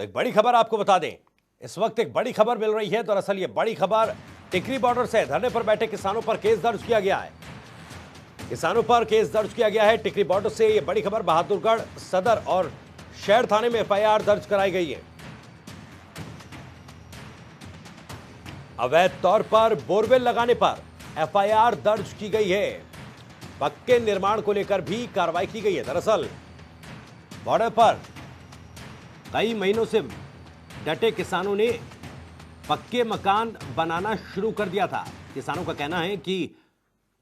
तो एक बड़ी खबर आपको बता दें, इस वक्त एक बड़ी खबर मिल रही है। दरअसल ये बड़ी खबर टिकरी बॉर्डर से धरने पर बैठे किसानों पर केस दर्ज किया गया है। किसानों पर केस दर्ज किया गया है टिकरी बॉर्डर से। ये बड़ी खबर बहादुरगढ़ सदर और शहर थाने में एफआईआर दर्ज कराई गई है। अवैध तौर पर बोरवेल लगाने पर एफआईआर दर्ज की गई है। पक्के निर्माण को लेकर भी कार्रवाई की गई है। दरअसल बॉर्डर पर कई महीनों से डटे किसानों ने पक्के मकान बनाना शुरू कर दिया था। किसानों का कहना है कि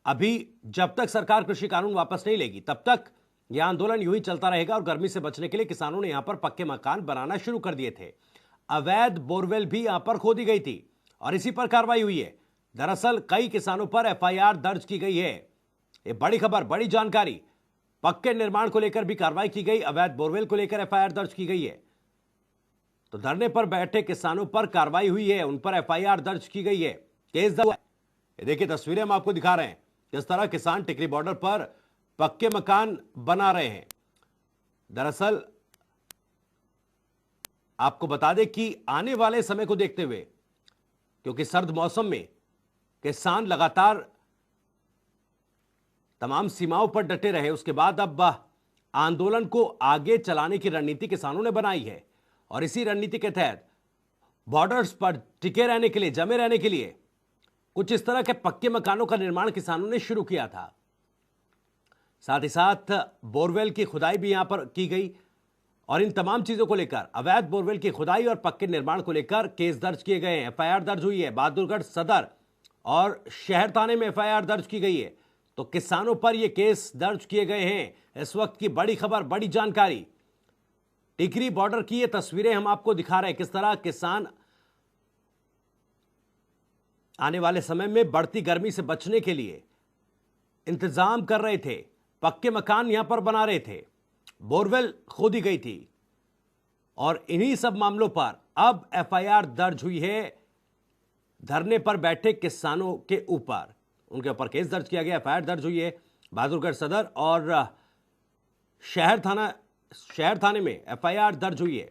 अभी जब तक सरकार कृषि कानून वापस नहीं लेगी तब तक यह आंदोलन यूं ही चलता रहेगा और गर्मी से बचने के लिए किसानों ने यहां पर पक्के मकान बनाना शुरू कर दिए थे। अवैध बोरवेल भी यहां पर खोदी गई थी और इसी पर कार्रवाई हुई है। दरअसल कई किसानों पर एफआईआर दर्ज की गई है। ये बड़ी खबर, बड़ी जानकारी। पक्के निर्माण को लेकर भी कार्रवाई की गई, अवैध बोरवेल को लेकर एफआईआर दर्ज की गई है। तो धरने पर बैठे किसानों पर कार्रवाई हुई है, उन पर एफआईआर दर्ज की गई है, केस दर्ज। ये देखिए तस्वीरें हम आपको दिखा रहे हैं किस तरह किसान टिकरी बॉर्डर पर पक्के मकान बना रहे हैं। दरअसल आपको बता दें कि आने वाले समय को देखते हुए, क्योंकि सर्द मौसम में किसान लगातार तमाम सीमाओं पर डटे रहे, उसके बाद अब आंदोलन को आगे चलाने की रणनीति किसानों ने बनाई है और इसी रणनीति के तहत बॉर्डर्स पर टिके रहने के लिए, जमे रहने के लिए कुछ इस तरह के पक्के मकानों का निर्माण किसानों ने शुरू किया था। साथ ही साथ बोरवेल की खुदाई भी यहां पर की गई और इन तमाम चीजों को लेकर, अवैध बोरवेल की खुदाई और पक्के निर्माण को लेकर केस दर्ज किए गए हैं। एफआईआर दर्ज हुई है। बहादुरगढ़ सदर और शहर थाने में एफआईआर दर्ज की गई है। तो किसानों पर यह केस दर्ज किए गए हैं। इस वक्त की बड़ी खबर, बड़ी जानकारी। टिकरी बॉर्डर की ये तस्वीरें हम आपको दिखा रहे हैं, किस तरह किसान आने वाले समय में बढ़ती गर्मी से बचने के लिए इंतजाम कर रहे थे, पक्के मकान यहां पर बना रहे थे, बोरवेल खोदी गई थी और इन्हीं सब मामलों पर अब एफआईआर दर्ज हुई है धरने पर बैठे किसानों के ऊपर। उनके ऊपर केस दर्ज किया गया, एफआईआर दर्ज हुई है बहादुरगढ़ सदर और शहर थाने में एफआईआर दर्ज हुई है।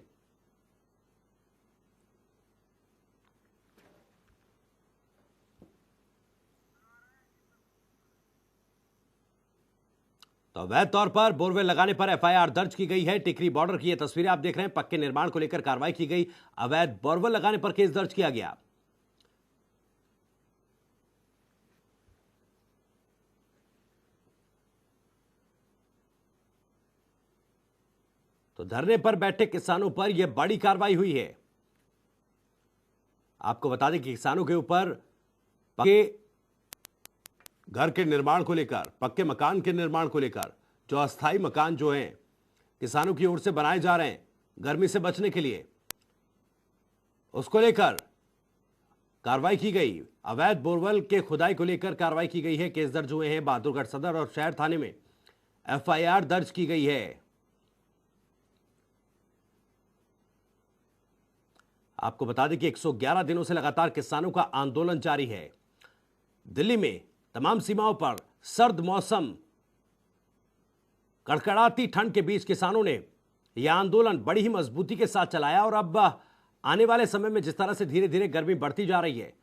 तो अवैध तौर पर बोरवेल लगाने पर एफआईआर दर्ज की गई है। टिकरी बॉर्डर की ये तस्वीरें आप देख रहे हैं। पक्के निर्माण को लेकर कार्रवाई की गई, अवैध बोरवेल लगाने पर केस दर्ज किया गया। तो धरने पर बैठे किसानों पर यह बड़ी कार्रवाई हुई है। आपको बता दें कि किसानों के ऊपर पक्के घर के निर्माण को लेकर, पक्के मकान के निर्माण को लेकर, जो अस्थाई मकान जो हैं किसानों की ओर से बनाए जा रहे हैं गर्मी से बचने के लिए, उसको लेकर कार्रवाई की गई। अवैध बोरवेल के खुदाई को लेकर कार्रवाई की गई है। केस दर्ज हुए हैं बहादुरगढ़ सदर और शहर थाने में एफआईआर दर्ज की गई है। आपको बता दें कि 111 दिनों से लगातार किसानों का आंदोलन जारी है। दिल्ली में तमाम सीमाओं पर सर्द मौसम, कड़कड़ाती ठंड के बीच किसानों ने यह आंदोलन बड़ी ही मजबूती के साथ चलाया और अब आने वाले समय में जिस तरह से धीरे धीरे गर्मी बढ़ती जा रही है,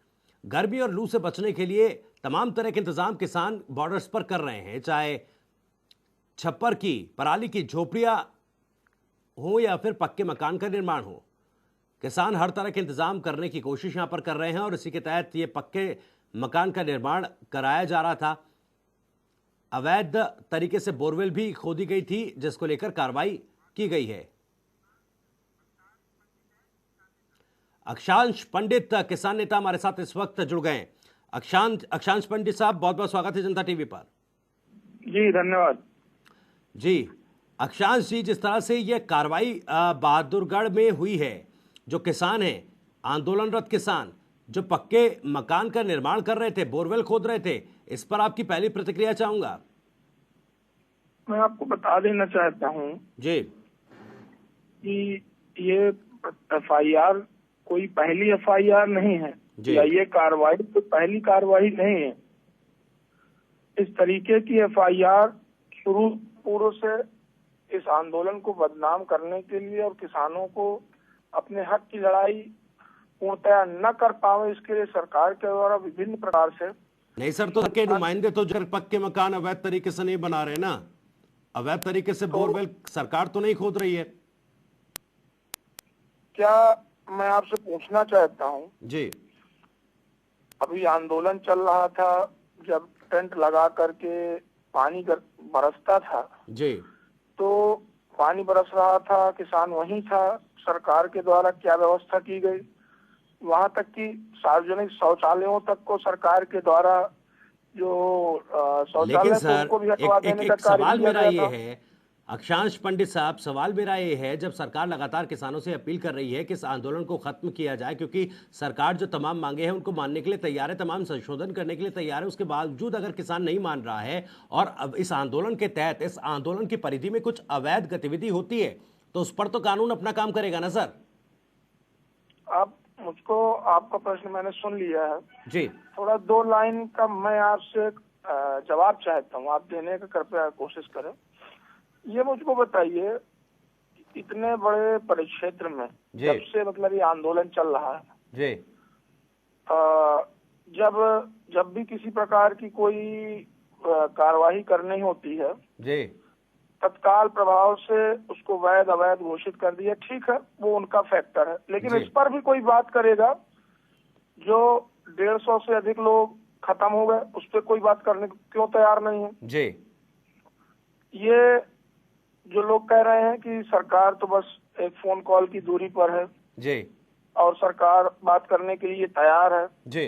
गर्मी और लू से बचने के लिए तमाम तरह के इंतजाम किसान बॉर्डर्स पर कर रहे हैं। चाहे छप्पर की, पराली की झोपड़ियां हो या फिर पक्के मकान का निर्माण हो, किसान हर तरह के इंतजाम करने की कोशिश यहां पर कर रहे हैं और इसी के तहत ये पक्के मकान का निर्माण कराया जा रहा था। अवैध तरीके से बोरवेल भी खोदी गई थी जिसको लेकर कार्रवाई की गई है। अक्षांश पंडित किसान नेता हमारे साथ इस वक्त जुड़ गए हैं। अक्षांश पंडित साहब, बहुत बहुत स्वागत है जनता टीवी पर। जी धन्यवाद। जी अक्षांश जी, जिस तरह से यह कार्रवाई बहादुरगढ़ में हुई है, जो किसान हैं, आंदोलनरत किसान जो पक्के मकान का निर्माण कर रहे थे, बोरवेल खोद रहे थे, इस पर आपकी पहली प्रतिक्रिया चाहूंगा। मैं आपको बता देना चाहता हूं जी कि ये एफआईआर कोई पहली एफआईआर नहीं है या ये कार्रवाई तो पहली कार्रवाई नहीं है। इस तरीके की एफआईआर शुरू पूर्व से इस आंदोलन को बदनाम करने के लिए और किसानों को अपने हक की लड़ाई पूर्णतया न कर पावे, इसके लिए सरकार के द्वारा विभिन्न प्रकार से नहीं सर, तो के नुमाइंदे तो जो पक्के मकान अवैध तरीके से नहीं बना रहे ना, अवैध तरीके से बोरवेल सरकार तो नहीं खोद रही है। क्या मैं आपसे पूछना चाहता हूँ जी, अभी आंदोलन चल रहा था, जब टेंट लगा करके पानी बरसता था जी, तो पानी बरस रहा था, किसान वहीं था, सरकार के द्वारा क्या व्यवस्था की गई? वहां तक कि सार्वजनिक शौचालयों तक को सरकार के द्वारा जो लेकिन शौचालय थे सर उनको भी हटवा एक देने का कार्य सवाल किया मेरा गया ये था। है, अक्षांश पंडित साहब, सवाल मेरा ये है, जब सरकार लगातार किसानों से अपील कर रही है कि इस आंदोलन को खत्म किया जाए, क्योंकि सरकार जो तमाम मांगे हैं उनको मानने के लिए तैयार है, तमाम संशोधन करने के लिए तैयार है, उसके बावजूद अगर किसान नहीं मान रहा है और अब इस आंदोलन के तहत, इस आंदोलन की परिधि में कुछ अवैध गतिविधि होती है, तो उस पर तो कानून अपना काम करेगा ना सर। आप मुझको, आपका प्रश्न मैंने सुन लिया है जी, थोड़ा 2 लाइन का मैं आपसे जवाब चाहता हूँ, आप देने का कृपया कोशिश करें। ये मुझको बताइए, इतने बड़े परिक्षेत्र में जब से मतलब ये आंदोलन चल रहा है जी, जब भी किसी प्रकार की कोई कार्रवाई करनी होती है जी, तत्काल प्रभाव से उसको वैध अवैध घोषित कर दिया, ठीक है, वो उनका फैक्टर है, लेकिन इस पर भी कोई बात करेगा जो 150 से अधिक लोग खत्म हो गए, उस पर कोई बात करने को क्यों तैयार नहीं है? जी, ये जो लोग कह रहे हैं कि सरकार तो बस एक फोन कॉल की दूरी पर है जी, और सरकार बात करने के लिए तैयार है, जी,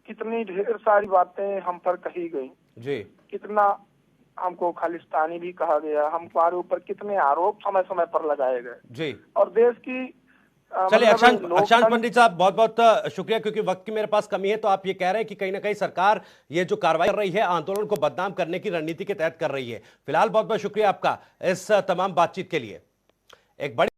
कितनी ढेर सारी बातें हम पर कही गई, जी, कितना हमको खालिस्तानी भी कहा गया, हमारे ऊपर कितने आरोप समय समय पर लगाए गए जी। और देश की चलिए मतलब अक्षांश पंडित साहब, बहुत बहुत शुक्रिया, क्योंकि वक्त की मेरे पास कमी है। तो आप ये कह रहे हैं कि कहीं ना कहीं सरकार ये जो कार्रवाई कर रही है आंदोलन को बदनाम करने की रणनीति के तहत कर रही है। फिलहाल बहुत बहुत शुक्रिया आपका इस तमाम बातचीत के लिए। एक बड़ी